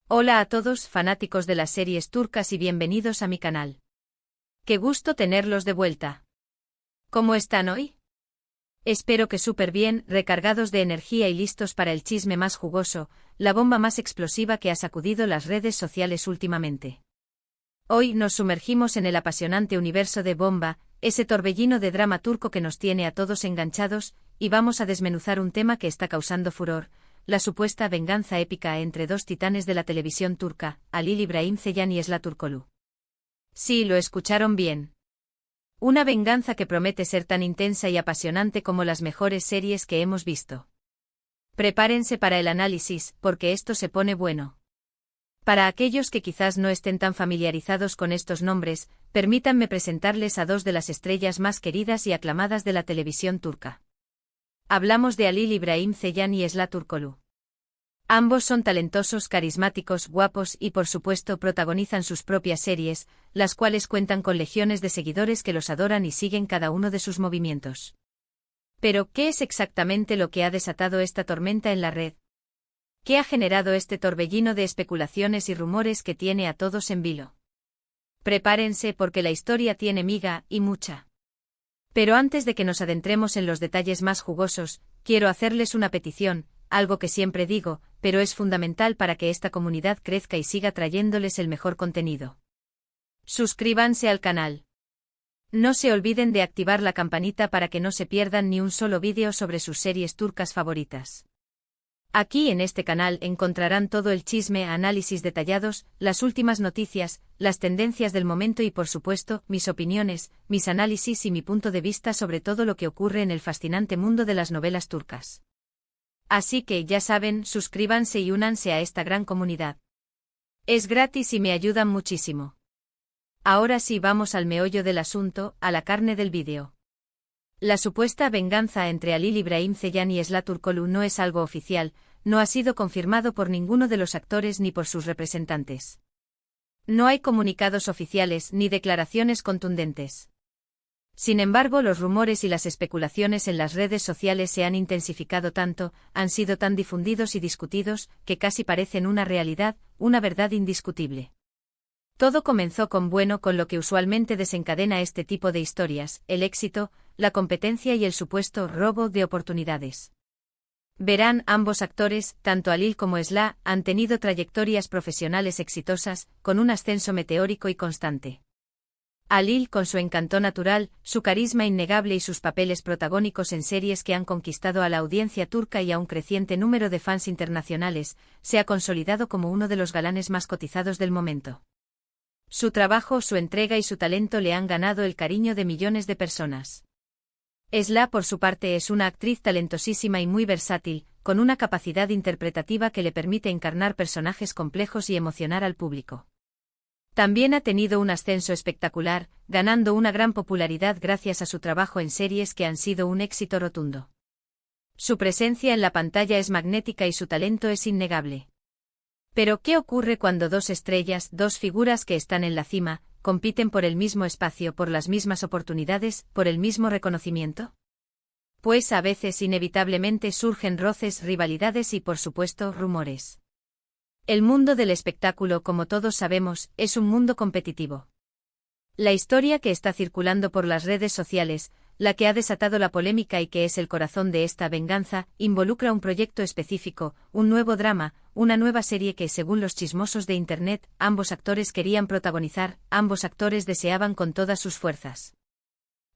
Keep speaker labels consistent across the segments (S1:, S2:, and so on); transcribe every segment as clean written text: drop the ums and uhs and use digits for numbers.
S1: Hola a todos, fanáticos de las series turcas y bienvenidos a mi canal. Qué gusto tenerlos de vuelta. ¿Cómo están hoy? Espero que súper bien, recargados de energía y listos para el chisme más jugoso, la bomba más explosiva que ha sacudido las redes sociales últimamente. Hoy nos sumergimos en el apasionante universo de Bomba, ese torbellino de drama turco que nos tiene a todos enganchados, y vamos a desmenuzar un tema que está causando furor: la supuesta venganza épica entre dos titanes de la televisión turca, Halil İbrahim Ceylan y Esla Turkoglu. Sí, lo escucharon bien. Una venganza que promete ser tan intensa y apasionante como las mejores series que hemos visto. Prepárense para el análisis, porque esto se pone bueno. Para aquellos que quizás no estén tan familiarizados con estos nombres, permítanme presentarles a dos de las estrellas más queridas y aclamadas de la televisión turca. Hablamos de Halil İbrahim Ceylan y Esla Turkoglu. Ambos son talentosos, carismáticos, guapos y por supuesto protagonizan sus propias series, las cuales cuentan con legiones de seguidores que los adoran y siguen cada uno de sus movimientos. Pero, ¿qué es exactamente lo que ha desatado esta tormenta en la red? ¿Qué ha generado este torbellino de especulaciones y rumores que tiene a todos en vilo? Prepárense porque la historia tiene miga, y mucha. Pero antes de que nos adentremos en los detalles más jugosos, quiero hacerles una petición, algo que siempre digo, pero es fundamental para que esta comunidad crezca y siga trayéndoles el mejor contenido. Suscríbanse al canal. No se olviden de activar la campanita para que no se pierdan ni un solo vídeo sobre sus series turcas favoritas. Aquí en este canal encontrarán todo el chisme, análisis detallados, las últimas noticias, las tendencias del momento y por supuesto, mis opiniones, mis análisis y mi punto de vista sobre todo lo que ocurre en el fascinante mundo de las novelas turcas. Así que, ya saben, suscríbanse y únanse a esta gran comunidad. Es gratis y me ayudan muchísimo. Ahora sí, vamos al meollo del asunto, a la carne del vídeo. La supuesta venganza entre Halil İbrahim Ceylan y Esla Turkoglu no es algo oficial, no ha sido confirmado por ninguno de los actores ni por sus representantes. No hay comunicados oficiales ni declaraciones contundentes. Sin embargo, los rumores y las especulaciones en las redes sociales se han intensificado tanto, han sido tan difundidos y discutidos, que casi parecen una realidad, una verdad indiscutible. Todo comenzó con lo que usualmente desencadena este tipo de historias: el éxito, la competencia y el supuesto robo de oportunidades. Verán, ambos actores, tanto Halil como Esla, han tenido trayectorias profesionales exitosas, con un ascenso meteórico y constante. Halil, con su encanto natural, su carisma innegable y sus papeles protagónicos en series que han conquistado a la audiencia turca y a un creciente número de fans internacionales, se ha consolidado como uno de los galanes más cotizados del momento. Su trabajo, su entrega y su talento le han ganado el cariño de millones de personas. Esla, por su parte, es una actriz talentosísima y muy versátil, con una capacidad interpretativa que le permite encarnar personajes complejos y emocionar al público. También ha tenido un ascenso espectacular, ganando una gran popularidad gracias a su trabajo en series que han sido un éxito rotundo. Su presencia en la pantalla es magnética y su talento es innegable. Pero, ¿qué ocurre cuando dos estrellas, dos figuras que están en la cima, compiten por el mismo espacio, por las mismas oportunidades, por el mismo reconocimiento? Pues a veces inevitablemente surgen roces, rivalidades y por supuesto, rumores. El mundo del espectáculo, como todos sabemos, es un mundo competitivo. La historia que está circulando por las redes sociales, la que ha desatado la polémica y que es el corazón de esta venganza, involucra un proyecto específico, un nuevo drama, una nueva serie que, según los chismosos de Internet, ambos actores querían protagonizar, ambos actores deseaban con todas sus fuerzas.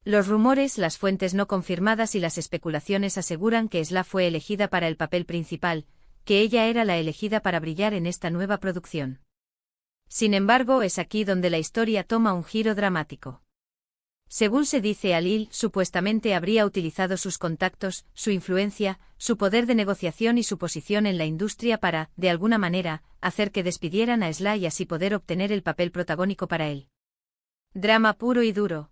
S1: Los rumores, las fuentes no confirmadas y las especulaciones aseguran que Esla fue elegida para el papel principal, que ella era la elegida para brillar en esta nueva producción. Sin embargo, es aquí donde la historia toma un giro dramático. Según se dice, Halil supuestamente habría utilizado sus contactos, su influencia, su poder de negociación y su posición en la industria para, de alguna manera, hacer que despidieran a Esla y así poder obtener el papel protagónico para él. Drama puro y duro.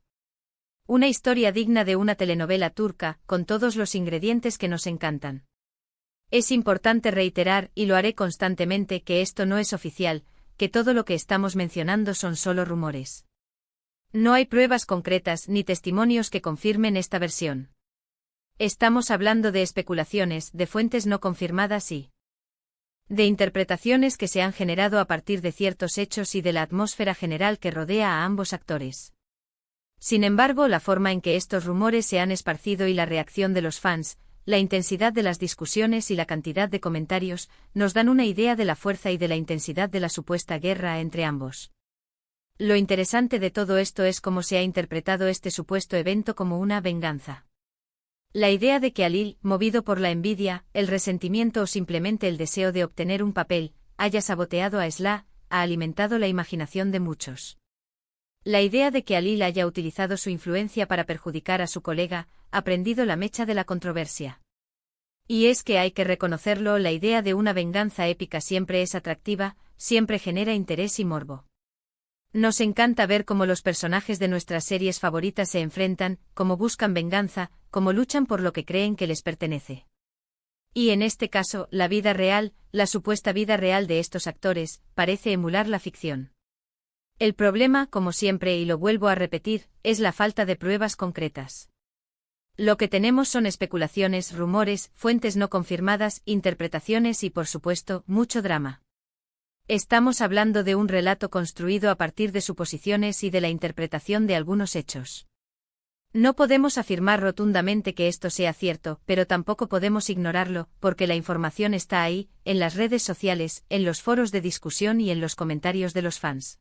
S1: Una historia digna de una telenovela turca, con todos los ingredientes que nos encantan. Es importante reiterar, y lo haré constantemente, que esto no es oficial, que todo lo que estamos mencionando son solo rumores. No hay pruebas concretas ni testimonios que confirmen esta versión. Estamos hablando de especulaciones, de fuentes no confirmadas y de interpretaciones que se han generado a partir de ciertos hechos y de la atmósfera general que rodea a ambos actores. Sin embargo, la forma en que estos rumores se han esparcido y la reacción de los fans, la intensidad de las discusiones y la cantidad de comentarios, nos dan una idea de la fuerza y de la intensidad de la supuesta guerra entre ambos. Lo interesante de todo esto es cómo se ha interpretado este supuesto evento como una venganza. La idea de que Alil, movido por la envidia, el resentimiento o simplemente el deseo de obtener un papel, haya saboteado a Esla, ha alimentado la imaginación de muchos. La idea de que Alil haya utilizado su influencia para perjudicar a su colega, ha prendido la mecha de la controversia. Y es que hay que reconocerlo, la idea de una venganza épica siempre es atractiva, siempre genera interés y morbo. Nos encanta ver cómo los personajes de nuestras series favoritas se enfrentan, cómo buscan venganza, cómo luchan por lo que creen que les pertenece. Y en este caso, la vida real, la supuesta vida real de estos actores, parece emular la ficción. El problema, como siempre y lo vuelvo a repetir, es la falta de pruebas concretas. Lo que tenemos son especulaciones, rumores, fuentes no confirmadas, interpretaciones y, por supuesto, mucho drama. Estamos hablando de un relato construido a partir de suposiciones y de la interpretación de algunos hechos. No podemos afirmar rotundamente que esto sea cierto, pero tampoco podemos ignorarlo, porque la información está ahí, en las redes sociales, en los foros de discusión y en los comentarios de los fans.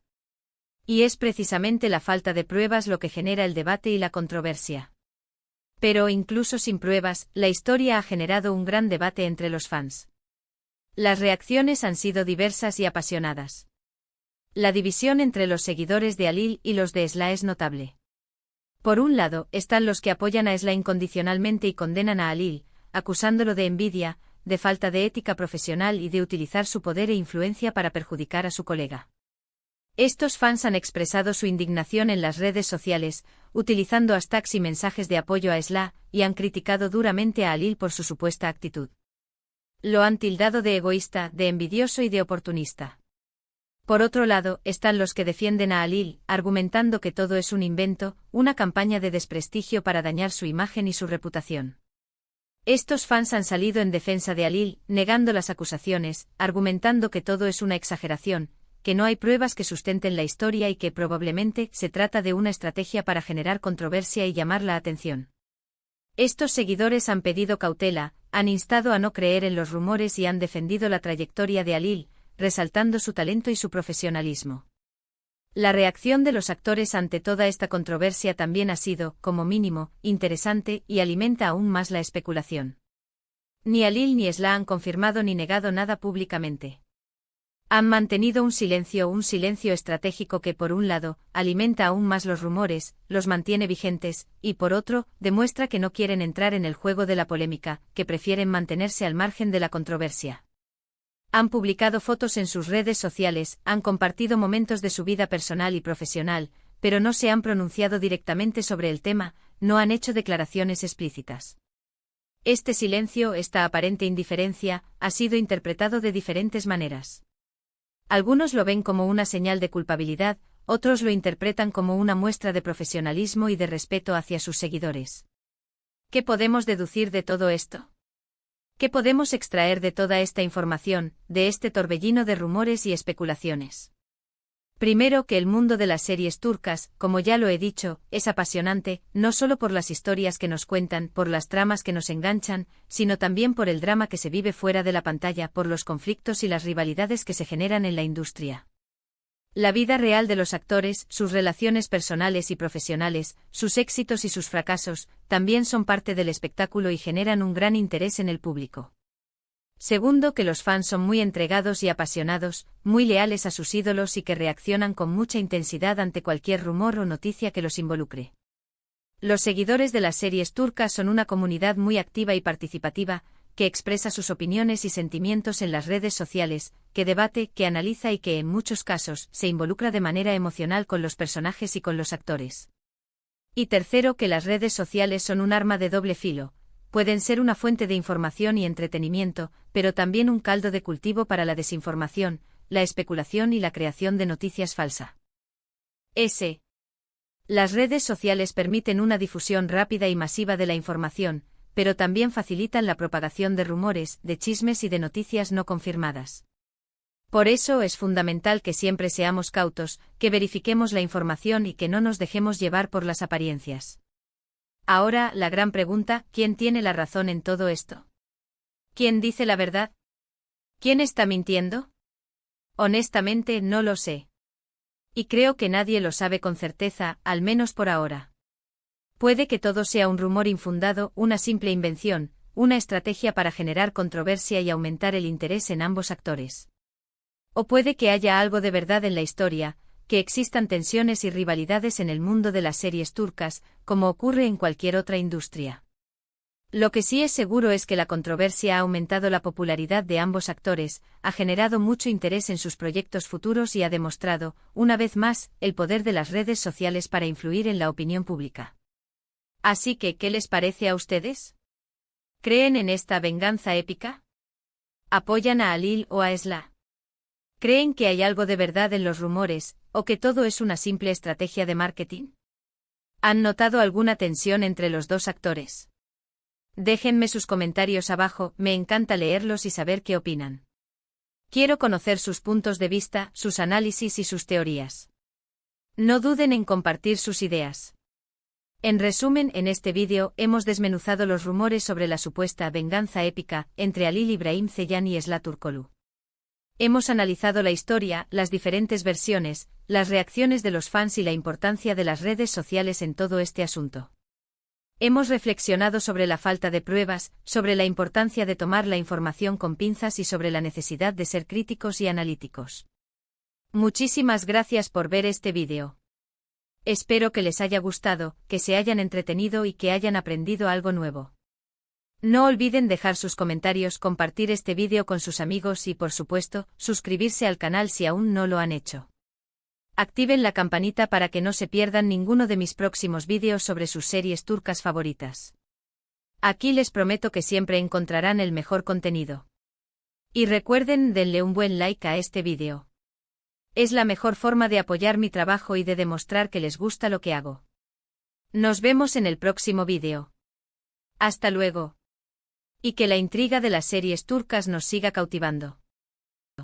S1: Y es precisamente la falta de pruebas lo que genera el debate y la controversia. Pero incluso sin pruebas, la historia ha generado un gran debate entre los fans. Las reacciones han sido diversas y apasionadas. La división entre los seguidores de Alil y los de Esla es notable. Por un lado, están los que apoyan a Esla incondicionalmente y condenan a Alil, acusándolo de envidia, de falta de ética profesional y de utilizar su poder e influencia para perjudicar a su colega. Estos fans han expresado su indignación en las redes sociales, utilizando hashtags y mensajes de apoyo a Esla, y han criticado duramente a Alil por su supuesta actitud. Lo han tildado de egoísta, de envidioso y de oportunista. Por otro lado, están los que defienden a Alil, argumentando que todo es un invento, una campaña de desprestigio para dañar su imagen y su reputación. Estos fans han salido en defensa de Alil, negando las acusaciones, argumentando que todo es una exageración, que no hay pruebas que sustenten la historia y que probablemente se trata de una estrategia para generar controversia y llamar la atención. Estos seguidores han pedido cautela, han instado a no creer en los rumores y han defendido la trayectoria de Alil, resaltando su talento y su profesionalismo. La reacción de los actores ante toda esta controversia también ha sido, como mínimo, interesante y alimenta aún más la especulación. Ni Alil ni Esla han confirmado ni negado nada públicamente. Han mantenido un silencio estratégico que por un lado, alimenta aún más los rumores, los mantiene vigentes, y por otro, demuestra que no quieren entrar en el juego de la polémica, que prefieren mantenerse al margen de la controversia. Han publicado fotos en sus redes sociales, han compartido momentos de su vida personal y profesional, pero no se han pronunciado directamente sobre el tema, no han hecho declaraciones explícitas. Este silencio, esta aparente indiferencia, ha sido interpretado de diferentes maneras. Algunos lo ven como una señal de culpabilidad, otros lo interpretan como una muestra de profesionalismo y de respeto hacia sus seguidores. ¿Qué podemos deducir de todo esto? ¿Qué podemos extraer de toda esta información, de este torbellino de rumores y especulaciones? Primero, que el mundo de las series turcas, como ya lo he dicho, es apasionante, no solo por las historias que nos cuentan, por las tramas que nos enganchan, sino también por el drama que se vive fuera de la pantalla, por los conflictos y las rivalidades que se generan en la industria. La vida real de los actores, sus relaciones personales y profesionales, sus éxitos y sus fracasos, también son parte del espectáculo y generan un gran interés en el público. Segundo, que los fans son muy entregados y apasionados, muy leales a sus ídolos y que reaccionan con mucha intensidad ante cualquier rumor o noticia que los involucre. Los seguidores de las series turcas son una comunidad muy activa y participativa, que expresa sus opiniones y sentimientos en las redes sociales, que debate, que analiza y que en muchos casos se involucra de manera emocional con los personajes y con los actores. Y tercero, que las redes sociales son un arma de doble filo. Pueden ser una fuente de información y entretenimiento, pero también un caldo de cultivo para la desinformación, la especulación y la creación de noticias falsas. Las redes sociales permiten una difusión rápida y masiva de la información, pero también facilitan la propagación de rumores, de chismes y de noticias no confirmadas. Por eso es fundamental que siempre seamos cautos, que verifiquemos la información y que no nos dejemos llevar por las apariencias. Ahora, la gran pregunta, ¿quién tiene la razón en todo esto? ¿Quién dice la verdad? ¿Quién está mintiendo? Honestamente, no lo sé. Y creo que nadie lo sabe con certeza, al menos por ahora. Puede que todo sea un rumor infundado, una simple invención, una estrategia para generar controversia y aumentar el interés en ambos actores. O puede que haya algo de verdad en la historia, que existan tensiones y rivalidades en el mundo de las series turcas, como ocurre en cualquier otra industria. Lo que sí es seguro es que la controversia ha aumentado la popularidad de ambos actores, ha generado mucho interés en sus proyectos futuros y ha demostrado, una vez más, el poder de las redes sociales para influir en la opinión pública. Así que, ¿qué les parece a ustedes? ¿Creen en esta venganza épica? ¿Apoyan a Halil o a Esla? ¿Creen que hay algo de verdad en los rumores, o que todo es una simple estrategia de marketing? ¿Han notado alguna tensión entre los dos actores? Déjenme sus comentarios abajo, me encanta leerlos y saber qué opinan. Quiero conocer sus puntos de vista, sus análisis y sus teorías. No duden en compartir sus ideas. En resumen, en este vídeo hemos desmenuzado los rumores sobre la supuesta venganza épica entre Halil İbrahim Ceylan y Esla Turkoglu. Hemos analizado la historia, las diferentes versiones, las reacciones de los fans y la importancia de las redes sociales en todo este asunto. Hemos reflexionado sobre la falta de pruebas, sobre la importancia de tomar la información con pinzas y sobre la necesidad de ser críticos y analíticos. Muchísimas gracias por ver este vídeo. Espero que les haya gustado, que se hayan entretenido y que hayan aprendido algo nuevo. No olviden dejar sus comentarios, compartir este vídeo con sus amigos y, por supuesto, suscribirse al canal si aún no lo han hecho. Activen la campanita para que no se pierdan ninguno de mis próximos vídeos sobre sus series turcas favoritas. Aquí les prometo que siempre encontrarán el mejor contenido. Y recuerden, denle un buen like a este vídeo. Es la mejor forma de apoyar mi trabajo y de demostrar que les gusta lo que hago. Nos vemos en el próximo vídeo. Hasta luego. Y que la intriga de las series turcas nos siga cautivando.